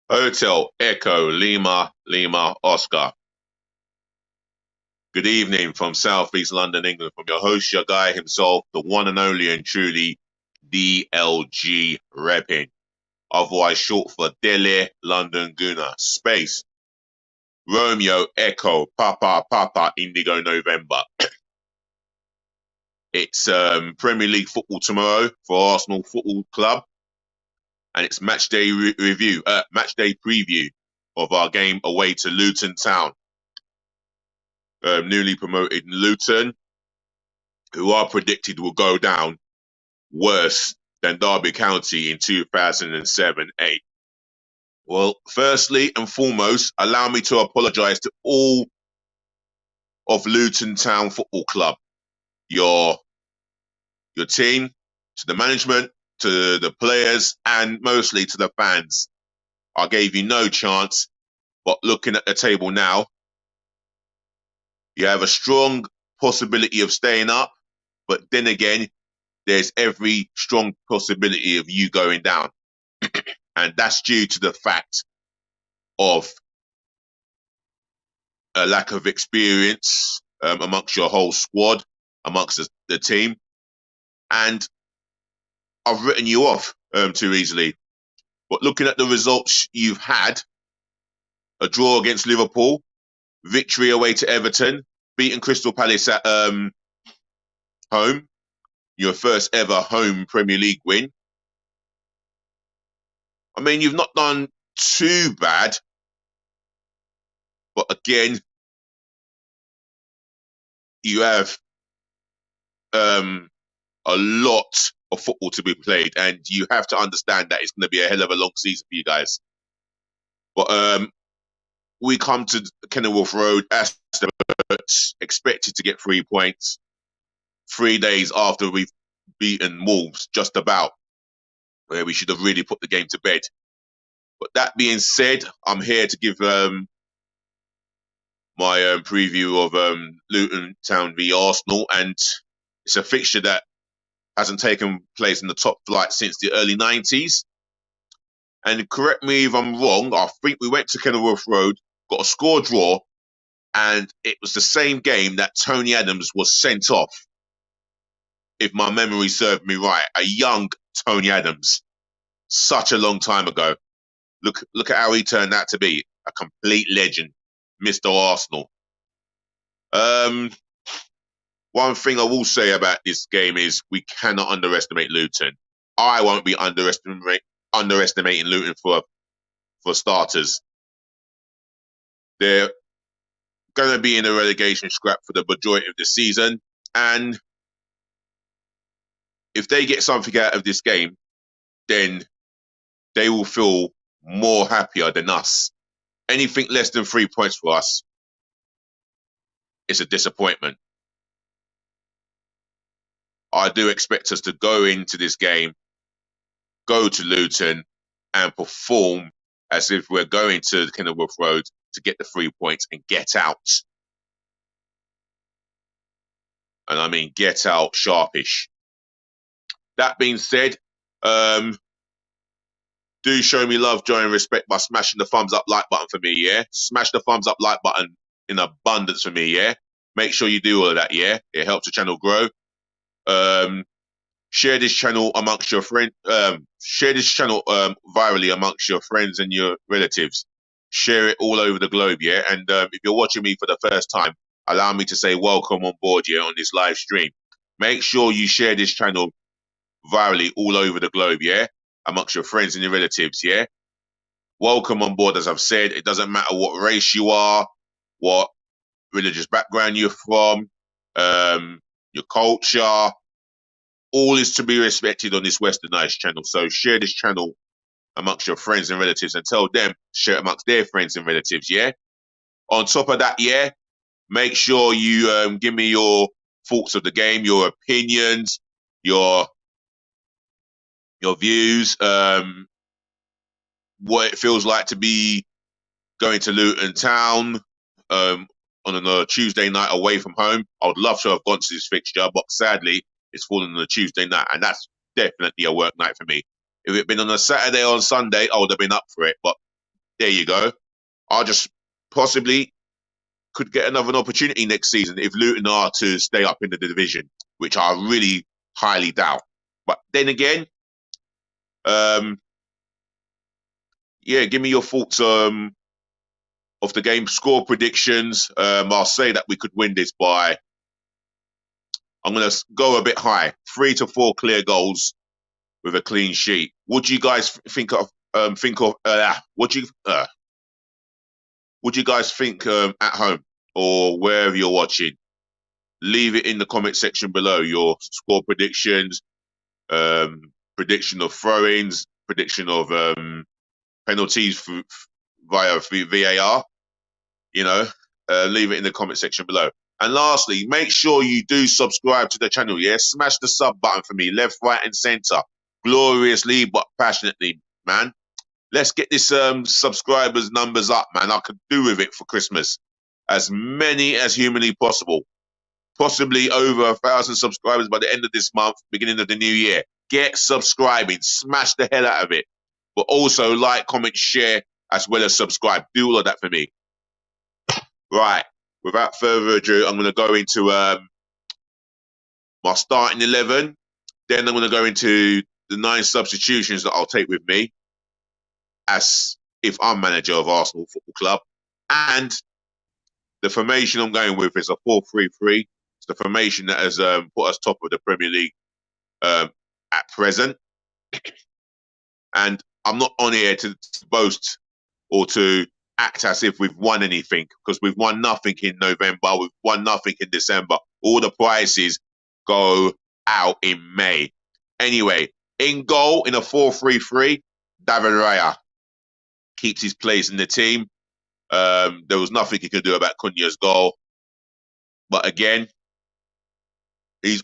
Hotel Echo Lima Lima Oscar. Good evening from Southeast London, England, from your host, your guy himself, the one and only and truly DLG Reppin, otherwise short for Delhi London Guna. Space Romeo Echo Papa Papa Indigo November. It's Premier League football tomorrow for Arsenal Football Club, and it's match day match day preview of our game away to Luton Town. Newly promoted Luton, who are predicted will go down worse than Derby County in 2007-8. Well, firstly and foremost, allow me to apologise to all of Luton Town Football Club, your team, to the management, to the players, and mostly to the fans. I gave you no chance, but looking at the table now, you have a strong possibility of staying up, but then again, there's every strong possibility of you going down. And that's due to the fact of a lack of experience amongst your whole squad, amongst the team. And I've written you off too easily. But looking at the results you've had, a draw against Liverpool, victory away to Everton, beating Crystal Palace at home, your first ever home Premier League win. I mean, you've not done too bad, but again, you have a lot of football to be played, and you have to understand that it's going to be a hell of a long season for you guys. But we come to Kenilworth Road as expected to get 3 points 3 days after we've beaten Wolves, just about, where we should have really put the game to bed. But that being said, I'm here to give my preview of Luton Town v Arsenal, and it's a fixture that hasn't taken place in the top flight since the early 90s. And correct me if I'm wrong, I think we went to Kenilworth Road, got a score draw, and it was the same game that Tony Adams was sent off, if my memory served me right. A young Tony Adams, such a long time ago. Look at how he turned out to be, a complete legend, Mr. Arsenal. One thing I will say about this game is we cannot underestimate Luton. I won't be underestimating Luton for starters. They're going to be in a relegation scrap for the majority of the season, and if they get something out of this game, then they will feel more happier than us. Anything less than 3 points for us is a disappointment. I do expect us to go into this game, go to Luton, and perform as if we're going to Kenilworth Road to get the 3 points and get out. And I mean get out sharpish. That being said, do show me love, joy, and respect by smashing the thumbs up like button for me, yeah? Smash the thumbs up like button in abundance for me, yeah? Make sure you do all of that, yeah? It helps the channel grow. Share this channel amongst your friends. Share this channel virally amongst your friends and your relatives. Share it all over the globe, yeah? And if you're watching me for the first time, allow me to say welcome on board, yeah, on this live stream. Make sure you share this channel virally all over the globe, yeah? Amongst your friends and your relatives, yeah? Welcome on board, as I've said. It doesn't matter what race you are, what religious background you're from, your culture. All is to be respected on this westernized channel. So share this channel amongst your friends and relatives and tell them to share it amongst their friends and relatives, yeah? On top of that, yeah, make sure you give me your thoughts of the game, your opinions, your views, what it feels like to be going to Luton Town on a Tuesday night away from home. I would love to have gone to this fixture, but sadly, it's fallen on a Tuesday night, and that's definitely a work night for me. If it'd been on a Saturday or Sunday, I would have been up for it. But there you go. I just possibly could get another opportunity next season if Luton are to stay up in the division, which I really highly doubt. But then again, yeah, give me your thoughts of the game score predictions. I'll say that we could win this by. I'm going to go a bit high, 3 to 4 clear goals with a clean sheet. What do you guys think of? What do you guys think at home or wherever you're watching? Leave it in the comment section below. Your score predictions, prediction of throw-ins, prediction of penalties via VAR. You know, leave it in the comment section below. And lastly, make sure you do subscribe to the channel. Yeah, smash the sub button for me, left, right, and center, gloriously but passionately, man. Let's get this subscribers numbers up, man. I could do with it for Christmas. As many as humanly possible. Possibly over 1,000 subscribers by the end of this month, beginning of the new year. Get subscribing. Smash the hell out of it. But also like, comment, share, as well as subscribe. Do all of that for me. Right. Without further ado, I'm going to go into my starting 11. Then I'm going to go into the 9 substitutions that I'll take with me as if I'm manager of Arsenal Football Club. And the formation I'm going with is a 4-3-3. It's the formation that has put us top of the Premier League at present. And I'm not on here to boast or to act as if we've won anything, because we've won nothing in November. We've won nothing in December. All the prizes go out in May. Anyway, in goal, in a 4-3-3, David Raya keeps his place in the team. There was nothing he could do about Cunha's goal. But again, his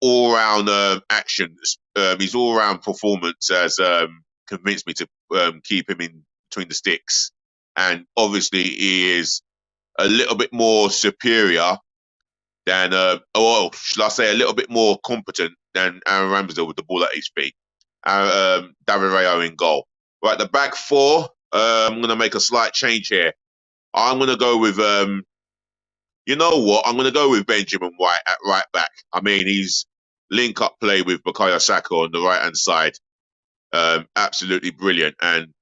all-round action, his all-round performance has convinced me to keep him in between the sticks. And obviously, he is a little bit more superior than, or should I say, a little bit more competent than Aaron Ramsdale with the ball at his feet. David Raya in goal. Right, the back four, I'm going to make a slight change here. I'm going to go with, you know what? I'm going to go with Benjamin White at right back. I mean, he's link-up play with Bukayo Saka on the right-hand side. Absolutely brilliant. And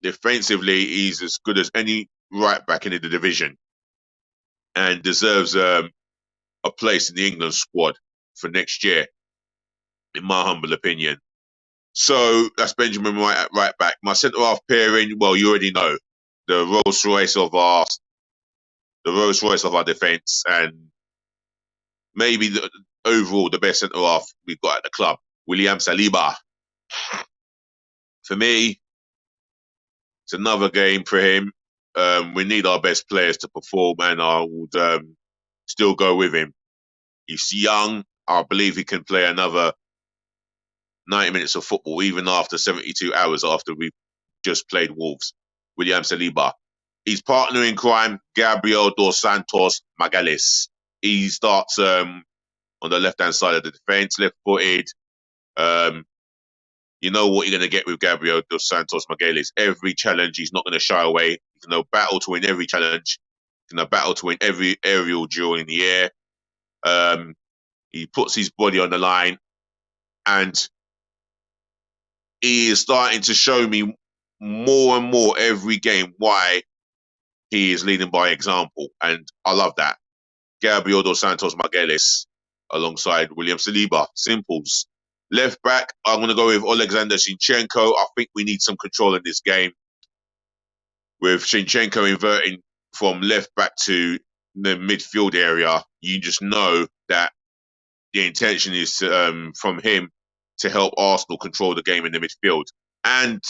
defensively, he's as good as any right back in the division and deserves a place in the England squad for next year, in my humble opinion. So that's Benjamin White at right back. My centre-half pairing, well, you already know, the Rolls Royce of our defence, and maybe overall the best centre-half we've got at the club, William Saliba. For me, it's another game for him. We need our best players to perform, and I would still go with him. He's young. I believe he can play another 90 minutes of football, even after 72 hours after we've just played Wolves. William Saliba. His partner in crime, Gabriel dos Santos Magalhães. He starts on the left-hand side of the defence, left-footed. You know what you're going to get with Gabriel dos Santos Magalhães. Every challenge, he's not going to shy away. He's going to battle to win every challenge. He's going to battle to win every aerial duel in the air. He puts his body on the line, and he is starting to show me more and more every game why he is leading by example. And I love that. Gabriel dos Santos Magalhães alongside William Saliba. Simples. Left back, I'm going to go with Alexander Zinchenko. I think we need some control in this game. With Zinchenko inverting from left back to the midfield area, you just know that the intention is from him to help Arsenal control the game in the midfield. And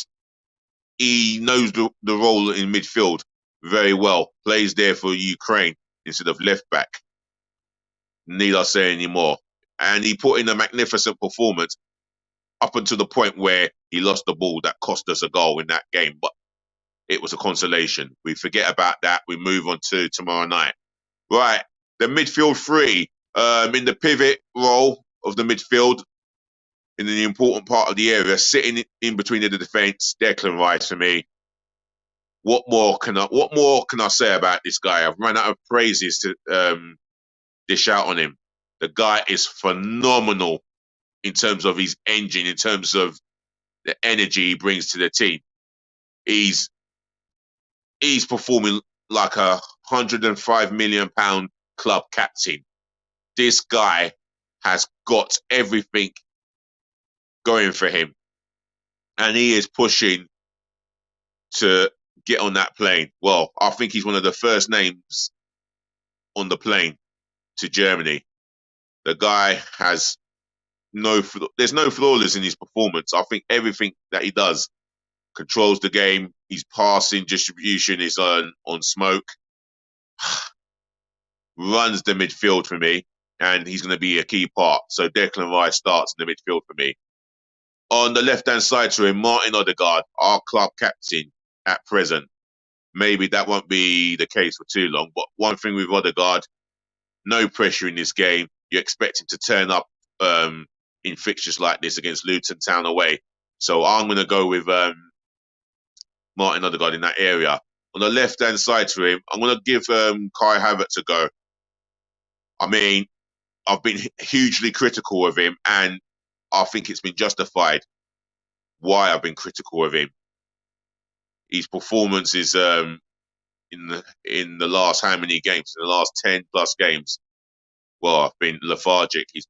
he knows the role in midfield very well. Plays there for Ukraine instead of left back. Need I say any more? And he put in a magnificent performance up until the point where he lost the ball that cost us a goal in that game. But it was a consolation. We forget about that. We move on to tomorrow night. Right, the midfield three. In the pivot role of the midfield, in the important part of the area, sitting in between the defence. Declan Rice for me. What more can I say about this guy? I've run out of praises to dish out on him. The guy is phenomenal in terms of his engine, in terms of the energy he brings to the team. He's he's performing like £105 million club captain. This guy has got everything going for him, and he is pushing to get on that plane. Well, I think he's one of the first names on the plane to Germany. The guy has there's no flawless in his performance. I think everything that he does controls the game. His passing distribution is on smoke. Runs the midfield for me, and he's going to be a key part. So Declan Rice starts in the midfield for me. On the left-hand side to him, Martin Odegaard, our club captain at present. Maybe that won't be the case for too long, but one thing with Odegaard, no pressure in this game. You expect him to turn up in fixtures like this against Luton Town away. So I'm going to go with Martin Odegaard in that area. On the left-hand side to him, I'm going to give Kai Havertz a go. I mean, I've been hugely critical of him, and I think it's been justified why I've been critical of him. His performance is in the last how many games? In the last 10 plus games. Well, I've been lethargic. He's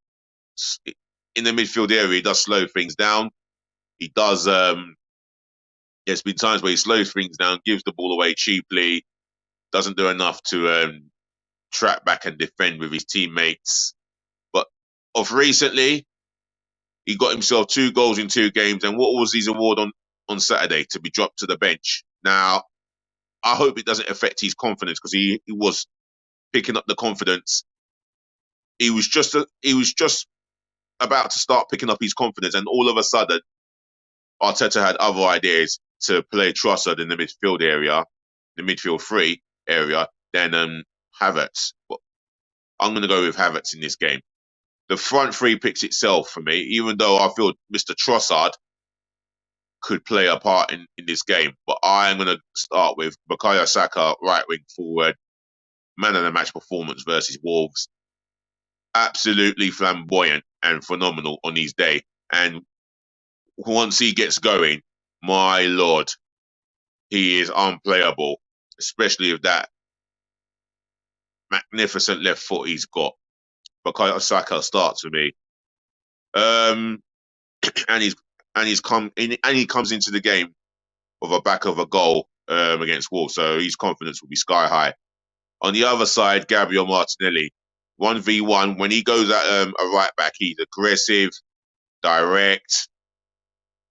in the midfield area. He does slow things down. He does. There's been times where he slows things down, gives the ball away cheaply, doesn't do enough to track back and defend with his teammates. But of recently, he got himself 2 goals in 2 games. And what was his award on Saturday? To be dropped to the bench. Now, I hope it doesn't affect his confidence, because he was picking up the confidence. He was just about to start picking up his confidence, and all of a sudden, Arteta had other ideas to play Trossard in the midfield area, the midfield 3 area, than Havertz. But I'm going to go with Havertz in this game. The front 3 picks itself for me, even though I feel Mr. Trossard could play a part in this game. But I am going to start with Bukayo Saka, right wing forward, man of the match performance versus Wolves. Absolutely flamboyant and phenomenal on his day. And once he gets going, my lord, he is unplayable, especially with that magnificent left foot he's got. Bukayo Saka starts for me. And he comes into the game of a back of a goal against Wolves, so his confidence will be sky high. On the other side, Gabriel Martinelli, 1v1. When he goes at a right back, he's aggressive, direct,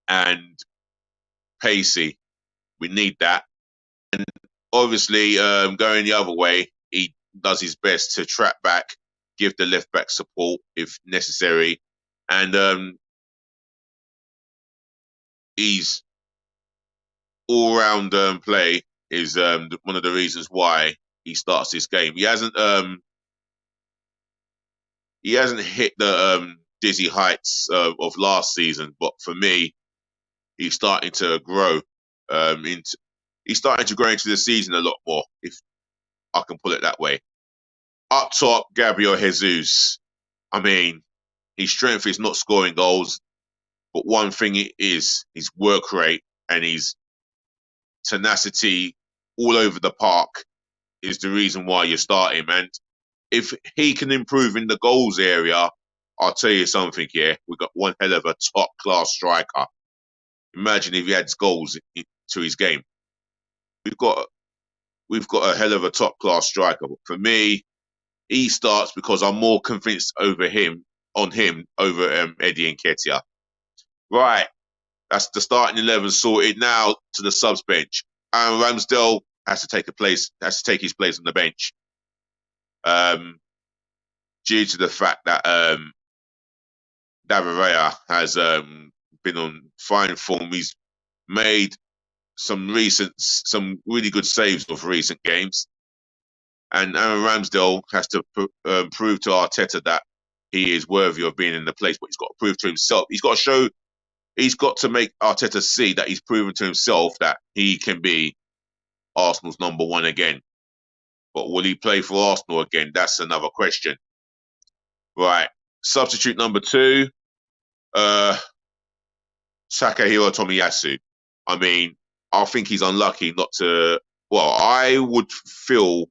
and pacey. We need that. And obviously, going the other way, he does his best to trap back, give the left back support if necessary, and his all-round play is one of the reasons why he starts this game. He hasn't hit the dizzy heights of last season, but for me, he's starting to grow into the season a lot more, if I can put it that way. Up top, Gabriel Jesus. I mean, his strength is not scoring goals, but one thing it is his work rate and his tenacity all over the park is the reason why you start him. And if he can improve in the goals area, I'll tell you something here. We've got one hell of a top-class striker. Imagine if he adds goals to his game. We've got a hell of a top-class striker. But for me, he starts because I'm more convinced on him over Eddie Nketiah. Right, that's the starting 11 sorted. Now to the subs bench. Aaron Ramsdale has to take his place on the bench. Due to the fact that David Raya has been on fine form. He's made some really good saves of recent games. And Aaron Ramsdale has to prove to Arteta that he is worthy of being in the place, but he's got to prove to himself. He's got to show. He's got to make Arteta see that he's proven to himself that he can be Arsenal's number one again. But will he play for Arsenal again? That's another question. Right. Substitute number two, uh, Takahiro Tomiyasu. I mean, I think he's unlucky not to. Well, I would feel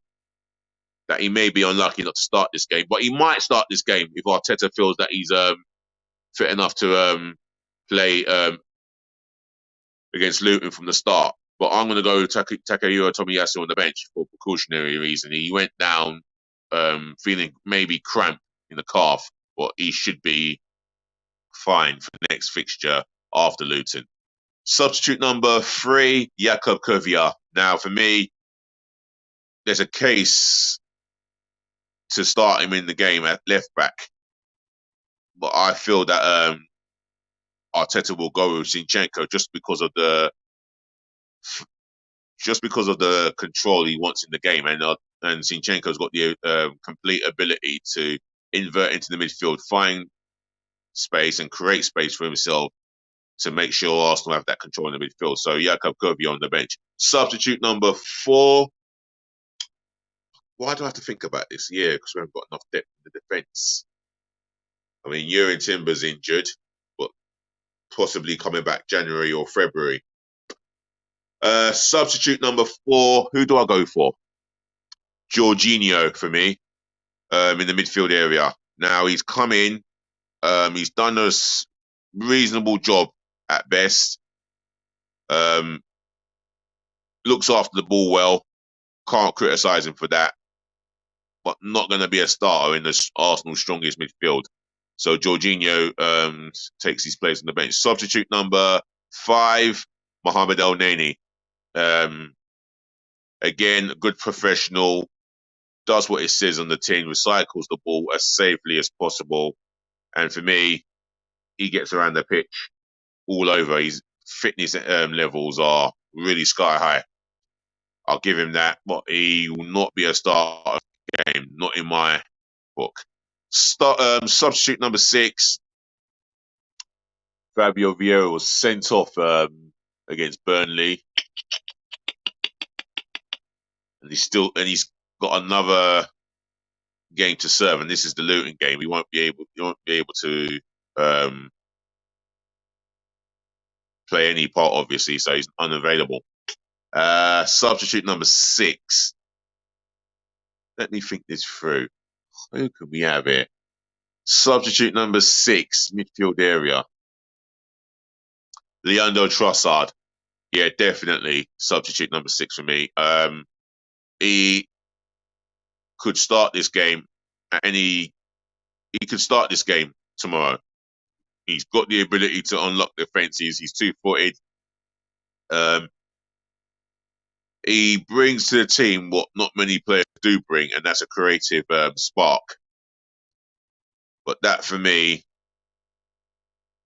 that he may be unlucky not to start this game, but he might start this game if Arteta feels that he's fit enough to play against Luton from the start. But I'm going to go Takahiro Tomiyasu on the bench for precautionary reason. He went down feeling maybe cramp in the calf, but he should be fine for the next fixture after Luton. Substitute number three, Jakub Kovia. Now, for me, there's a case to start him in the game at left back, but I feel that Arteta will go with Zinchenko just because of the control he wants in the game, and Zinchenko's got the complete ability to invert into the midfield, find space, and create space for himself to make sure Arsenal have that control in the midfield. So Jakub Kovia on the bench. Substitute number four. Why do I have to think about this? Yeah, because we haven't got enough depth in the defence. I mean, Jurgen Timber's injured, but possibly coming back January or February. Substitute number four. Who do I go for? Jorginho for me, in the midfield area. Now he's come in. He's done a reasonable job at best. Looks after the ball well. Can't criticise him for that. But not going to be a starter in the Arsenal's strongest midfield. So Jorginho takes his place on the bench. Substitute number five, Mohamed El Neni. Again, a good professional, does what it says on the tin, recycles the ball as safely as possible. And for me, he gets around the pitch all over. His fitness levels are really sky high. I'll give him that, but he will not be a starter of the game, not in my book. Substitute number six, Fabio Vieira was sent off against Burnley, and he's got another game to serve, and this is the Luton game. He won't be able to play any part, obviously, so he's unavailable. Substitute number six. Let me think this through. Who could we have here? Substitute number six, midfield area. Leandro Trossard. Yeah, definitely substitute number six for me. He could start this game he could start this game tomorrow. He's got the ability to unlock defences. He's two-footed. He brings to the team what not many players do bring, and that's a creative spark. But that, for me,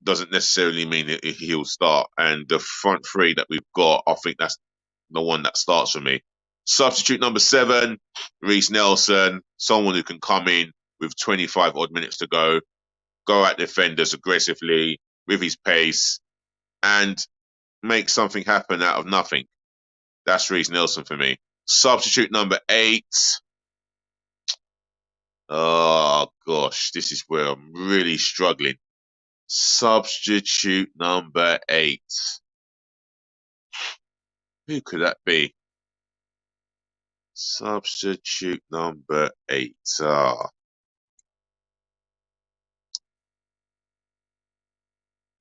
doesn't necessarily mean that he'll start. And the front three that we've got, I think that's the one that starts for me. Substitute number seven, Reece Nelson, someone who can come in with 25 odd minutes to go at defenders aggressively with his pace, and make something happen out of nothing. That's Reece Nelson for me. Substitute number eight. Oh, gosh, this is where I'm really struggling. Substitute number eight. Who could that be? Substitute number eight.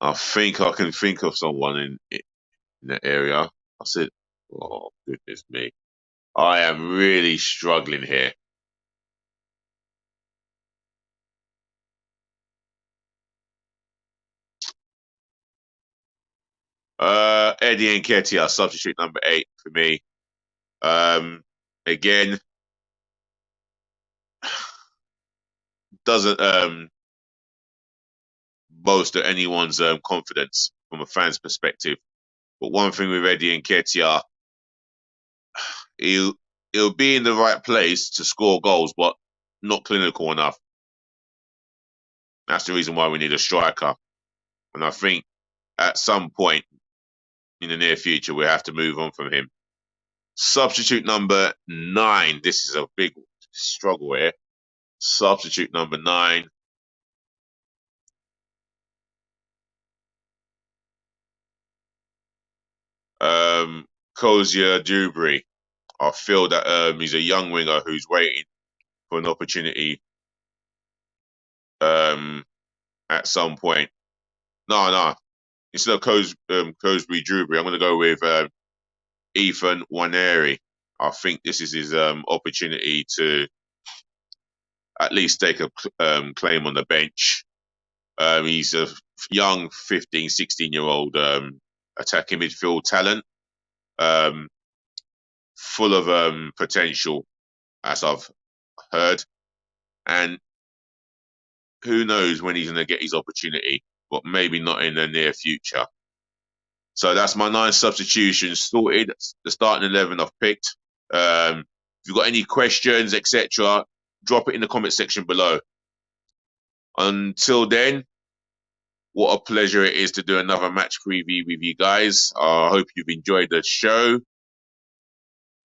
I think I can think of someone in that area. I said, oh, goodness me. I am really struggling here. Eddie Nketiah, substitute number eight for me. Again, doesn't boast of anyone's confidence from a fan's perspective. But one thing with Eddie Nketiah, he'll be in the right place to score goals, but not clinical enough. That's the reason why we need a striker. And I think at some point in the near future, we have to move on from him. Substitute number 9. This is a big struggle here. Substitute number 9. Kozia Dewberry. I feel that he's a young winger who's waiting for an opportunity at some point. No. Instead of Cosby Dewberry, I'm going to go with Ethan Waneri. I think this is his opportunity to at least take a claim on the bench. He's a young 15, 16-year-old attacking midfield talent, full of potential, as I've heard. And who knows when he's going to get his opportunity, but maybe not in the near future. So that's my 9 substitutions sorted. The starting 11 I've picked. If you've got any questions, etc., drop it in the comment section below. Until then, what a pleasure it is to do another match preview with you guys. I hope you've enjoyed the show.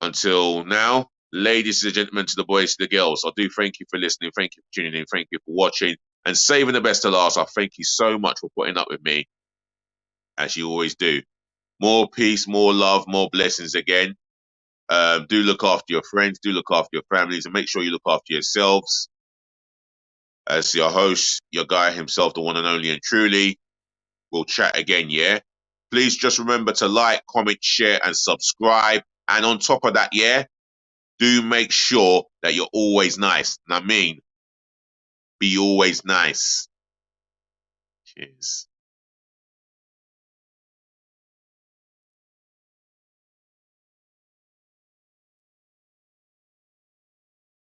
Until now, ladies and gentlemen, to the boys, to the girls, I do thank you for listening. Thank you for tuning in. Thank you for watching. And saving the best to last, I thank you so much for putting up with me, as you always do. More peace, more love, more blessings again. Do look after your friends. Do look after your families. And make sure you look after yourselves. As your host, your guy himself, the one and only and truly, we'll chat again, yeah? Please just remember to like, comment, share, and subscribe. And on top of that, yeah, do make sure that you're always nice. And I mean, be always nice. Cheers.